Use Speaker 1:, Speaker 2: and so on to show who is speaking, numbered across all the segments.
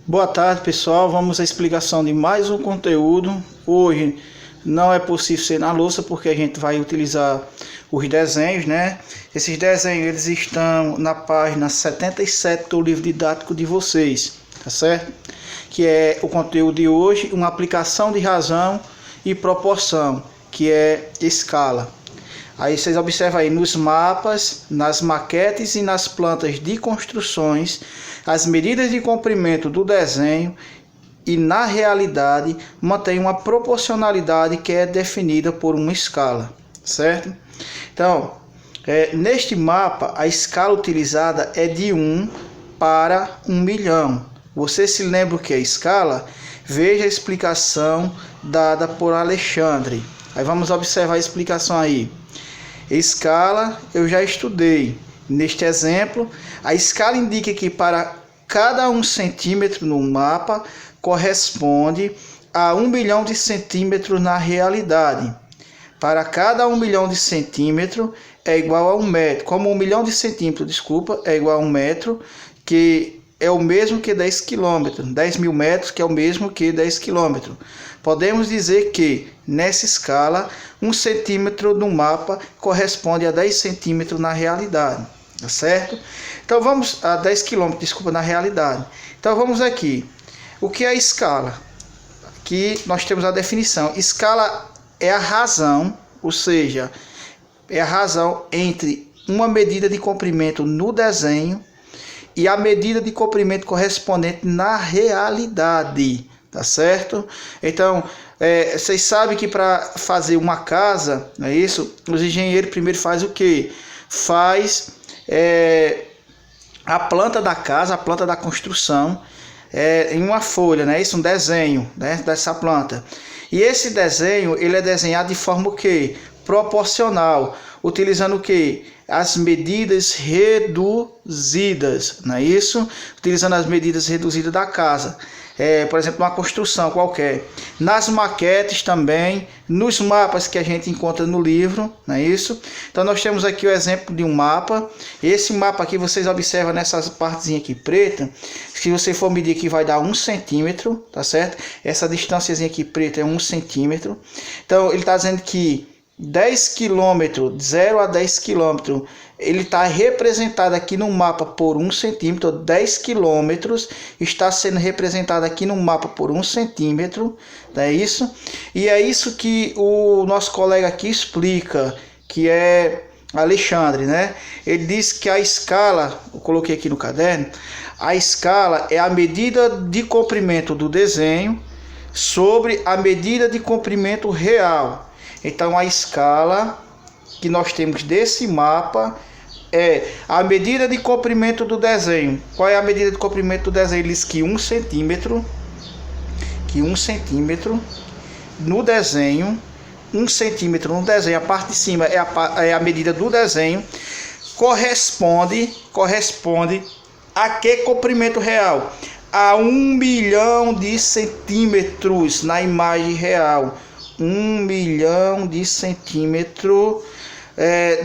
Speaker 1: Boa tarde, pessoal. Vamos à explicação de mais um conteúdo. Hoje não é possível ser na louça porque a gente vai utilizar os desenhos, né? Esses desenhos eles estão na página 77 do livro didático de vocês, tá certo? Que é o conteúdo de hoje, uma aplicação de razão e proporção, que é escala. Aí vocês observam aí nos mapas, nas maquetes e nas plantas de construções, as medidas de comprimento do desenho e na realidade mantém uma proporcionalidade que é definida por uma escala, certo? Então, neste mapa a escala utilizada é de 1 para 1 milhão. Você se lembra o que é escala? Veja a explicação dada por Alexandre. Aí vamos observar a explicação aí. Escala eu já estudei. Neste exemplo, a escala indica que para cada 1 centímetro no mapa corresponde a 1 milhão de centímetros na realidade. Para cada 1 milhão de centímetros é igual a 1 metro. Como 1 milhão de centímetros, é igual a 1 metro, que é o mesmo que 10 quilômetros. 10 mil metros, que é o mesmo que 10 quilômetros. Podemos dizer que, nessa escala, 1 centímetro no mapa corresponde a 10 centímetros na realidade, tá certo? Então vamos a 10 quilômetros, na realidade. Então vamos aqui. O que é escala? Aqui nós temos a definição. Escala é a razão, ou seja, é a razão entre uma medida de comprimento no desenho e a medida de comprimento correspondente na realidade, tá certo? Então, vocês sabem que para fazer uma casa, não é isso? Os engenheiros primeiro fazem o quê? Faz a planta da casa, a planta da construção, em uma folha, né? Isso, um desenho, né? Dessa planta. E esse desenho, ele é desenhado de forma o quê? Proporcional, utilizando o quê? As medidas reduzidas, não é isso? Utilizando as medidas reduzidas da casa. Por exemplo, uma construção qualquer. Nas maquetes também, nos mapas que a gente encontra no livro, não é isso? Então nós temos aqui o exemplo de um mapa. Esse mapa aqui vocês observam nessas partezinhas aqui preta. Se você for medir aqui vai dar 1 centímetro, tá certo? Essa distânciazinha aqui preta é 1 centímetro. Então ele está dizendo que 10 quilômetros, 0 a 10 quilômetros, ele está representado aqui no mapa por 1 centímetro, 10 quilômetros está sendo representado aqui no mapa por 1 centímetro, não é isso? E é isso que o nosso colega aqui explica, que é Alexandre, né? Ele diz que a escala, eu coloquei aqui no caderno, a escala é a medida de comprimento do desenho sobre a medida de comprimento real. Então, a escala que nós temos desse mapa é a medida de comprimento do desenho. Qual é a medida de comprimento do desenho? Ele diz que 1 centímetro, no desenho, 1 centímetro no desenho, a parte de cima é a medida do desenho, corresponde a que comprimento real? A 1 milhão de centímetros na imagem real. 1 milhão de centímetros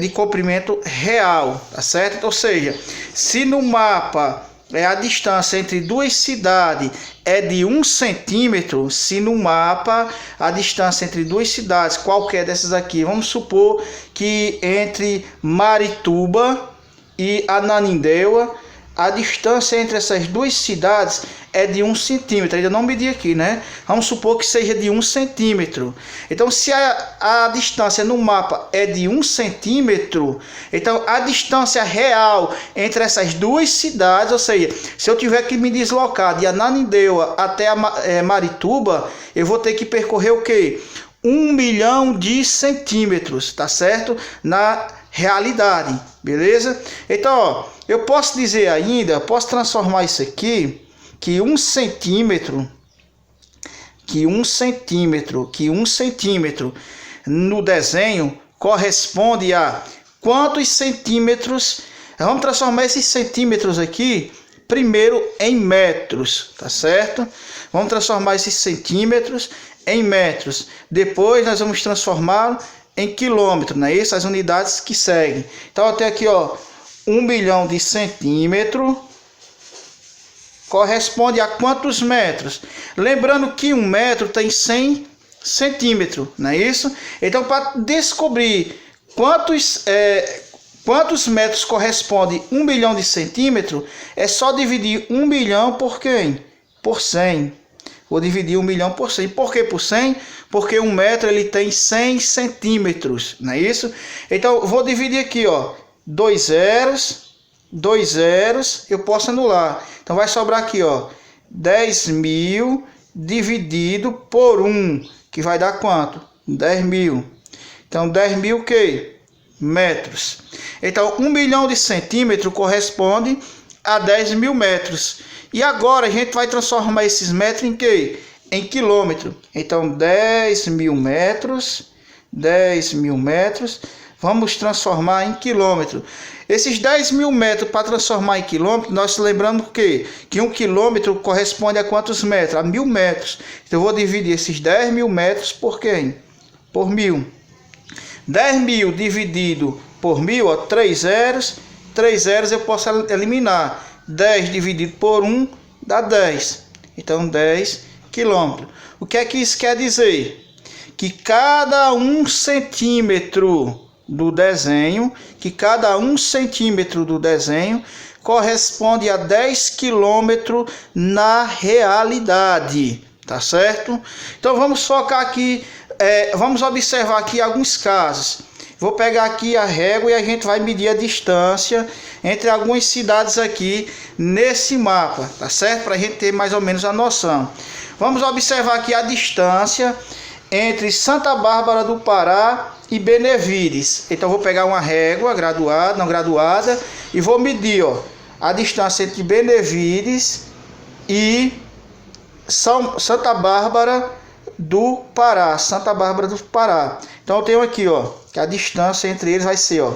Speaker 1: de comprimento real, tá certo? Ou seja, se no mapa a distância entre duas cidades é de 1 centímetro, se no mapa a distância entre duas cidades, qualquer dessas aqui, vamos supor que entre Marituba e Ananindeua, a distância entre essas duas cidades é de 1 centímetro. Ainda não medi aqui, né? Vamos supor que seja de 1 centímetro. Então, se a distância no mapa é de 1 centímetro, então a distância real entre essas duas cidades, ou seja, se eu tiver que me deslocar de Ananindeua até Marituba, eu vou ter que percorrer o quê? 1 milhão de centímetros, tá certo? Na realidade, beleza? Então, ó, eu posso dizer ainda, posso transformar isso aqui, que 1 centímetro no desenho corresponde a quantos centímetros? Vamos transformar esses centímetros aqui primeiro em metros, tá certo? Vamos transformar esses centímetros em metros. Depois nós vamos transformá-lo em quilômetro, né? Essas unidades que seguem. Então até aqui, ó, 1 milhão de centímetros corresponde a quantos metros? Lembrando que 1 metro tem 100 centímetros, não é isso? Então, para descobrir quantos metros corresponde 1 milhão de centímetros, é só dividir 1 milhão por quem? Por 100. Vou dividir 1 milhão por 100. Por que por 100? Porque 1 metro ele tem 100 centímetros, não é isso? Então, vou dividir aqui, ó, 2 zeros, eu posso anular. Então, vai sobrar aqui, ó, 10.000 dividido por 1, que vai dar quanto? 10.000. Então, 10.000 o quê? Metros. Então, 1 milhão de centímetros corresponde a 10.000 metros. E agora a gente vai transformar esses metros em quê? Em quilômetro. Então, 10.000 metros, vamos transformar em quilômetro. Esses 10.000 metros para transformar em quilômetro, nós lembramos que 1 quilômetro corresponde a quantos metros? A 1.000 metros. Então, eu vou dividir esses 10.000 metros por quem? Por 1.000. 10.000 dividido por 1.000, ó, 3 zeros. 3 zeros eu posso eliminar. 10 dividido por 1 dá 10. Então, 10 quilômetros. O que é que isso quer dizer? Que cada 1 centímetro do desenho, corresponde a 10 quilômetros na realidade, tá certo? Então vamos focar aqui, vamos observar aqui alguns casos. Vou pegar aqui a régua e a gente vai medir a distância entre algumas cidades aqui nesse mapa, tá certo? Para a gente ter mais ou menos a noção. Vamos observar aqui a distância entre Santa Bárbara do Pará e Benevides. Então, vou pegar uma régua graduada, não graduada, e vou medir, ó, a distância entre Benevides e Santa Bárbara do Pará. Santa Bárbara do Pará. Então, eu tenho aqui, ó, que a distância entre eles vai ser, ó,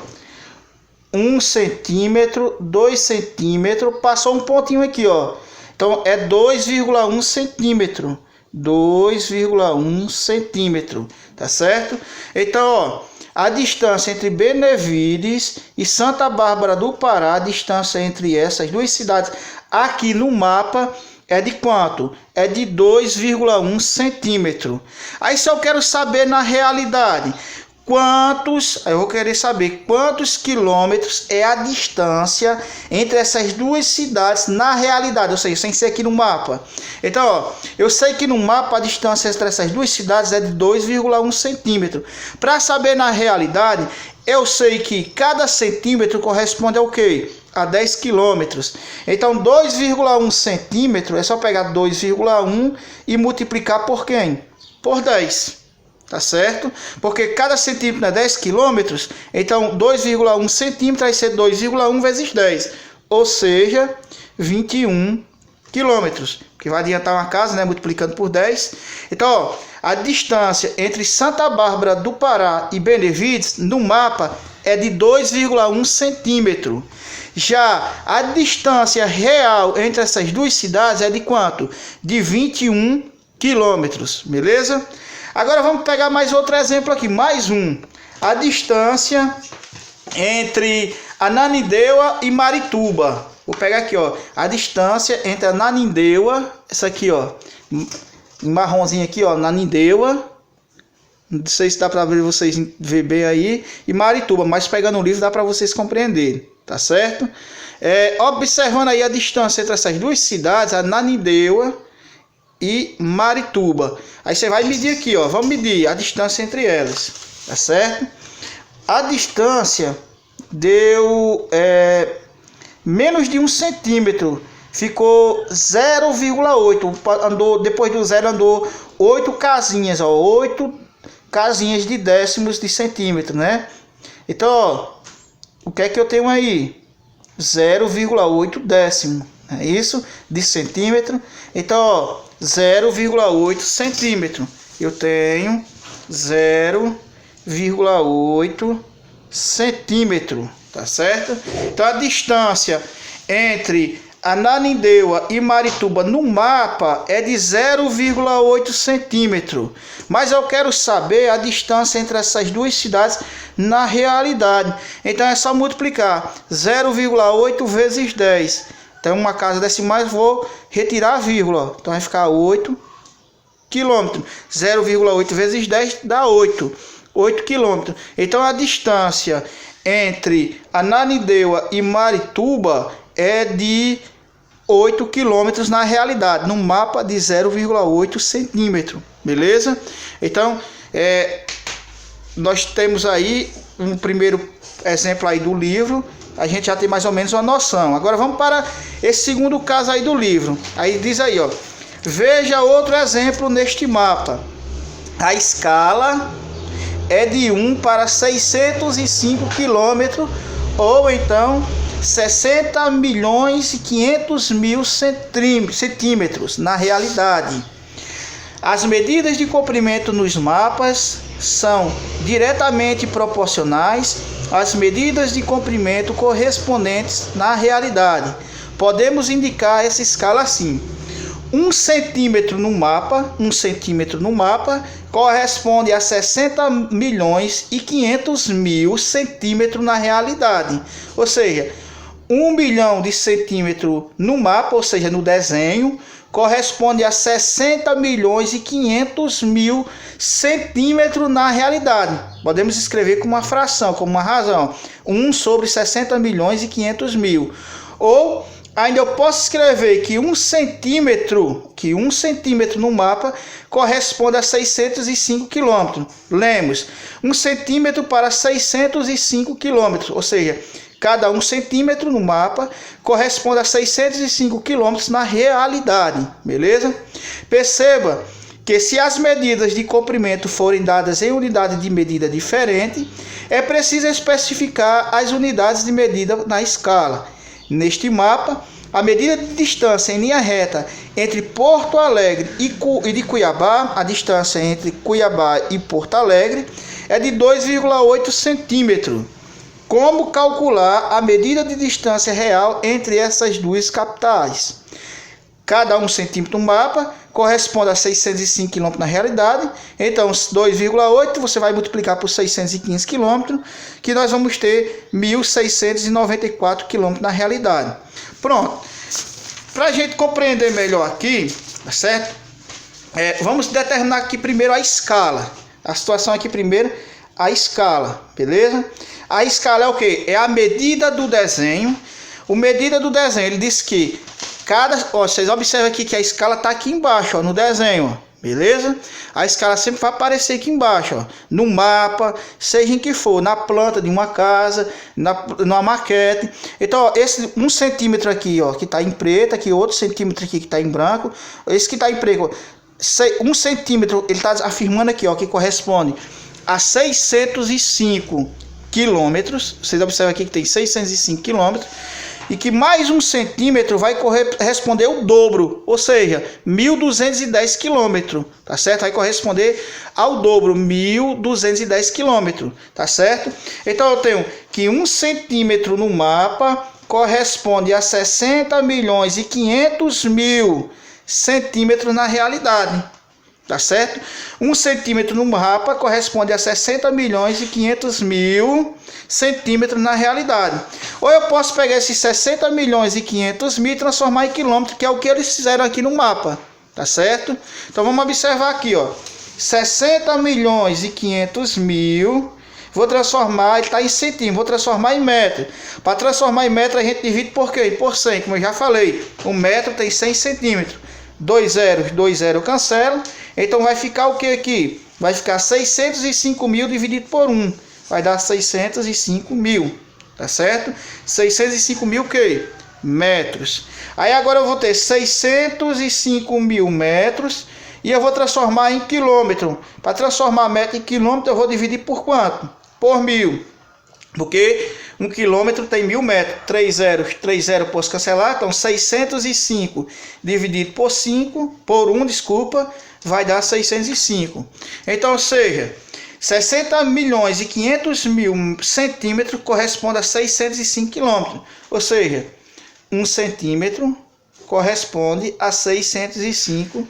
Speaker 1: 1 centímetro, 2 centímetros, passou um pontinho aqui, ó. Então, é 2,1 centímetro. 2,1 centímetro, tá certo? Então, ó, a distância entre Benevides e Santa Bárbara do Pará, a distância entre essas duas cidades aqui no mapa é de quanto? É de 2,1 centímetro. Aí, se eu quero saber na realidade eu vou querer saber quantos quilômetros é a distância entre essas duas cidades na realidade, ou seja, sem ser aqui no mapa. Então, ó, eu sei que no mapa a distância entre essas duas cidades é de 2,1 centímetro. Para saber na realidade, eu sei que cada centímetro corresponde ao quê? A 10 quilômetros. Então, 2,1 centímetro é só pegar 2,1 e multiplicar por quem? Por 10. Tá certo? Porque cada centímetro é 10 quilômetros, então 2,1 centímetros vai ser 2,1 vezes 10, ou seja, 21 quilômetros, que vai adiantar uma casa, né, multiplicando por 10. Então, ó, a distância entre Santa Bárbara do Pará e Benevides no mapa é de 2,1 centímetro. Já a distância real entre essas duas cidades é de quanto? De 21 quilômetros, beleza? Agora vamos pegar mais outro exemplo aqui, mais um. A distância entre Ananindeua e Marituba. Vou pegar aqui, ó, a distância entre Ananindeua, essa aqui, ó, em marronzinho aqui, ó, Ananindeua. Não sei se dá para ver vocês ver bem aí, e Marituba, mas pegando o livro dá para vocês compreenderem, tá certo? Observando aí a distância entre essas duas cidades, Ananindeua e Marituba. Aí você vai medir aqui, ó. Vamos medir a distância entre elas, tá certo? A distância deu menos de 1 centímetro. Ficou 0,8. Depois do zero andou 8 casinhas, ó. 8 casinhas de décimos de centímetro, né? Então, ó, o que é que eu tenho aí? 0,8 décimo. É isso? De centímetro. Então, ó, 0,8 centímetro. Eu tenho 0,8 centímetro, tá certo? Então, a distância entre Ananindeua e Marituba no mapa é de 0,8 centímetro. Mas eu quero saber a distância entre essas duas cidades na realidade. Então, é só multiplicar 0,8 vezes 10. Então, uma casa decimais, vou retirar a vírgula. Ó. Então, vai ficar 8 quilômetros. 0,8 vezes 10 dá 8. 8 quilômetros. Então, a distância entre Ananindeua e Marituba é de 8 quilômetros na realidade, no mapa de 0,8 centímetro. Beleza? Então, nós temos aí um primeiro exemplo aí do livro, a gente já tem mais ou menos uma noção. Agora vamos para esse segundo caso aí do livro. Aí diz aí, ó, veja outro exemplo neste mapa. A escala é de 1 para 605 quilômetros, ou então 60 milhões e 500 mil centímetros na realidade. As medidas de comprimento nos mapas são diretamente proporcionais às medidas de comprimento correspondentes na realidade. Podemos indicar essa escala assim: 1 centímetro no mapa corresponde a 60 milhões e 500 mil centímetros na realidade. Ou seja, 1 milhão de centímetros no mapa, ou seja, no desenho, corresponde a 60 milhões e 500 mil centímetros na realidade. Podemos escrever como uma fração, como uma razão. 1 sobre 60 milhões e 500 mil. Ou ainda eu posso escrever que 1 centímetro no mapa corresponde a 605 quilômetros. Lemos, 1 centímetro para 605 quilômetros, ou seja, cada 1 centímetro no mapa corresponde a 605 quilômetros na realidade, beleza? Perceba que se as medidas de comprimento forem dadas em unidade de medida diferente, é preciso especificar as unidades de medida na escala. Neste mapa, a medida de distância em linha reta entre Porto Alegre e de Cuiabá, a distância entre Cuiabá e Porto Alegre, é de 2,8 centímetros. Como calcular a medida de distância real entre essas duas capitais? Cada 1 centímetro no mapa corresponde a 605 km na realidade. Então, 2,8 você vai multiplicar por 615 km, que nós vamos ter 1.694 km na realidade. Pronto. Para a gente compreender melhor aqui, tá certo? Vamos determinar aqui primeiro a escala. A situação aqui primeiro, a escala, beleza? A escala é o quê? É a medida do desenho. O medida do desenho, ele diz que vocês observam aqui que a escala está aqui embaixo, ó, no desenho, ó, beleza? A escala sempre vai aparecer aqui embaixo, ó, no mapa, seja em que for, na planta de uma casa, na maquete. Então, ó, esse 1 centímetro aqui, ó, que está em preto, aqui outro centímetro aqui que está em branco, esse que está em preto, 1 centímetro, ele está afirmando aqui, ó, que corresponde a 605 quilômetros. Vocês observam aqui que tem 605 quilômetros. E que mais 1 centímetro vai corresponder o dobro, ou seja, 1.210 quilômetros, tá certo? Vai corresponder ao dobro, 1.210 quilômetros, tá certo? Então eu tenho que 1 centímetro no mapa corresponde a 60 milhões e 500 mil centímetros na realidade, tá certo? 1 centímetro no mapa corresponde a 60 milhões e 500 mil centímetros na realidade. Ou eu posso pegar esses 60 milhões e 500 mil e transformar em quilômetro, que é o que eles fizeram aqui no mapa, tá certo? Então vamos observar aqui, ó, 60 milhões e 500 mil, vou transformar, ele está em centímetro, vou transformar em metro. Para transformar em metro a gente divide por quê? Por 100, como eu já falei, um metro tem 100 centímetros. 2 zeros cancela, então vai ficar o que aqui? Vai ficar 605 mil dividido por 1, vai dar 605 mil, tá certo? 605 mil o que? Metros. Aí agora eu vou ter 605 mil metros e eu vou transformar em quilômetro. Para transformar metro em quilômetro eu vou dividir por quanto? Por 1000. Porque 1 quilômetro tem 1000 metros. 3 zeros posso cancelar. Então 605 dividido por 5, por 1, desculpa, vai dar 605. Então, ou seja, 60 milhões e 500 mil centímetros corresponde a 605 quilômetros. Ou seja, 1 centímetro corresponde a 605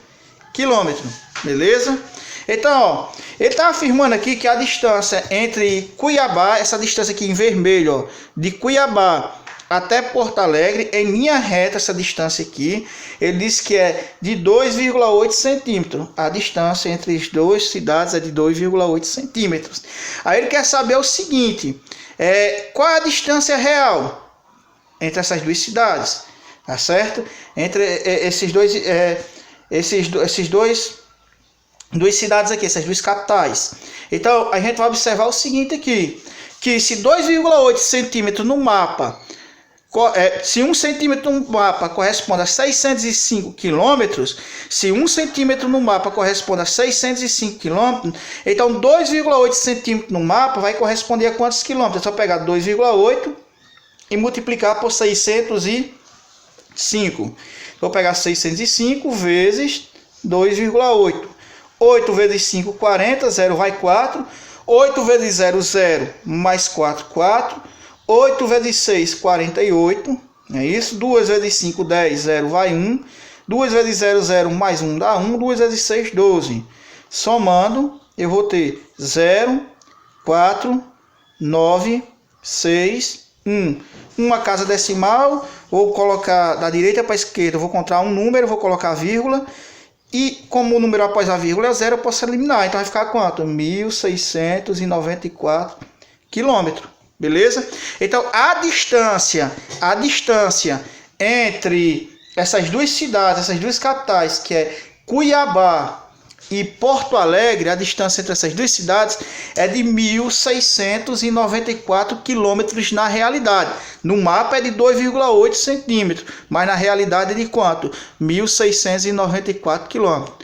Speaker 1: quilômetros. Beleza? Então, ó, ele está afirmando aqui que a distância entre Cuiabá, essa distância aqui em vermelho, ó, de Cuiabá até Porto Alegre, em linha reta, essa distância aqui, ele diz que é de 2,8 centímetros. A distância entre as duas cidades é de 2,8 centímetros. Aí ele quer saber o seguinte, qual é a distância real entre essas duas cidades, tá certo? Entre duas cidades aqui, essas duas capitais. Então, a gente vai observar o seguinte aqui, que se 2,8 centímetros no mapa, se 1 centímetro no mapa corresponde a 605 quilômetros, se 1 centímetro no mapa corresponde a 605 quilômetros, então 2,8 centímetros no mapa vai corresponder a quantos quilômetros? É só pegar 2,8 e multiplicar por 605. Vou pegar 605 vezes 2,8. 8 vezes 5, 40, 0 vai 4. 8 vezes 0, 0, mais 4, 4. 8 vezes 6, 48. É isso? 2 vezes 5, 10, 0 vai 1. 2 vezes 0, 0, mais 1 dá 1. 2 vezes 6, 12. Somando, eu vou ter 0, 4, 9, 6, 1. Uma casa decimal, vou colocar da direita para a esquerda, vou encontrar um número, vou colocar vírgula. E como o número após a vírgula é 0, eu posso eliminar. Então vai ficar quanto? 1.694 quilômetros. Beleza? Então a distância entre essas duas cidades, essas duas capitais, que é Cuiabá e Porto Alegre, a distância entre essas duas cidades é de 1.694 quilômetros na realidade. No mapa é de 2,8 centímetros, mas na realidade é de quanto? 1.694 quilômetros.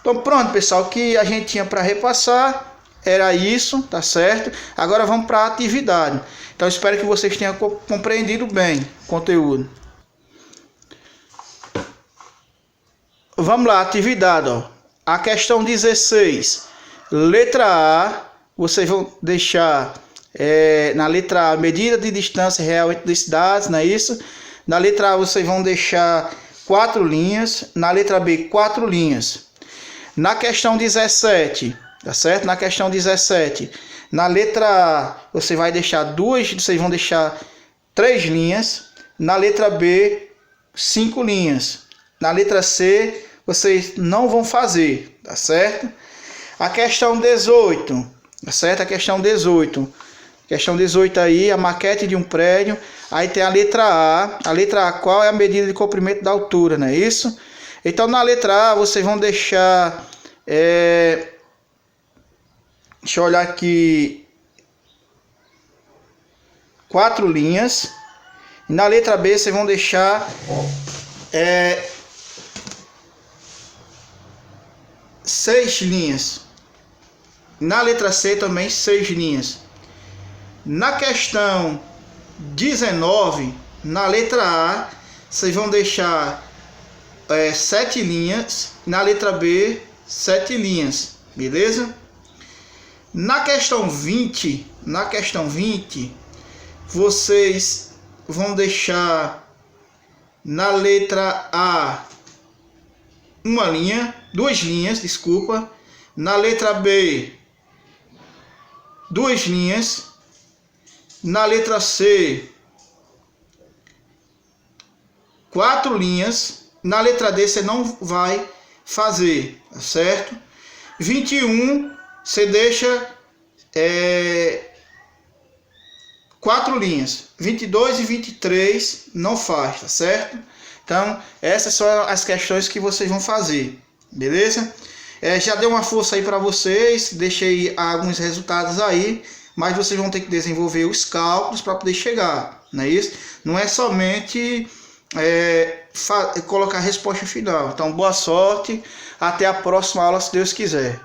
Speaker 1: Então pronto, pessoal, o que a gente tinha para repassar era isso, tá certo? Agora vamos para a atividade. Então espero que vocês tenham compreendido bem o conteúdo. Vamos lá, atividade, ó. A questão 16, letra A, vocês vão deixar na letra A, medida de distância real entre duas cidades, não é isso? Na letra A vocês vão deixar 4 linhas, na letra B 4 linhas. Na questão 17, tá certo? Na questão 17, na letra A você vai deixar vocês vão deixar 3 linhas, na letra B 5 linhas, na letra C vocês não vão fazer, tá certo? A questão 18, tá certo? A questão 18. Questão 18 aí, a maquete de um prédio. Aí tem a letra A. A letra A, qual é a medida de comprimento da altura, não é isso? Então na letra A vocês vão deixar... deixa eu olhar aqui. 4 linhas. E na letra B vocês vão deixar... 6 linhas. Na letra C também 6 linhas. Na questão 19, na letra A, vocês vão deixar 7 linhas. Na letra B, 7 linhas. Beleza? Na questão 20, vocês vão deixar na letra A 2 linhas, desculpa. Na letra B, 2 linhas. Na letra C, 4 linhas. Na letra D você não vai fazer, tá certo? 21, você deixa 4 linhas. 22 e 23 não faz, tá certo? Então, essas são as questões que vocês vão fazer, beleza? Já dei uma força aí para vocês, deixei alguns resultados aí, mas vocês vão ter que desenvolver os cálculos para poder chegar, não é isso? Não é somente colocar a resposta final. Então, boa sorte, até a próxima aula, se Deus quiser.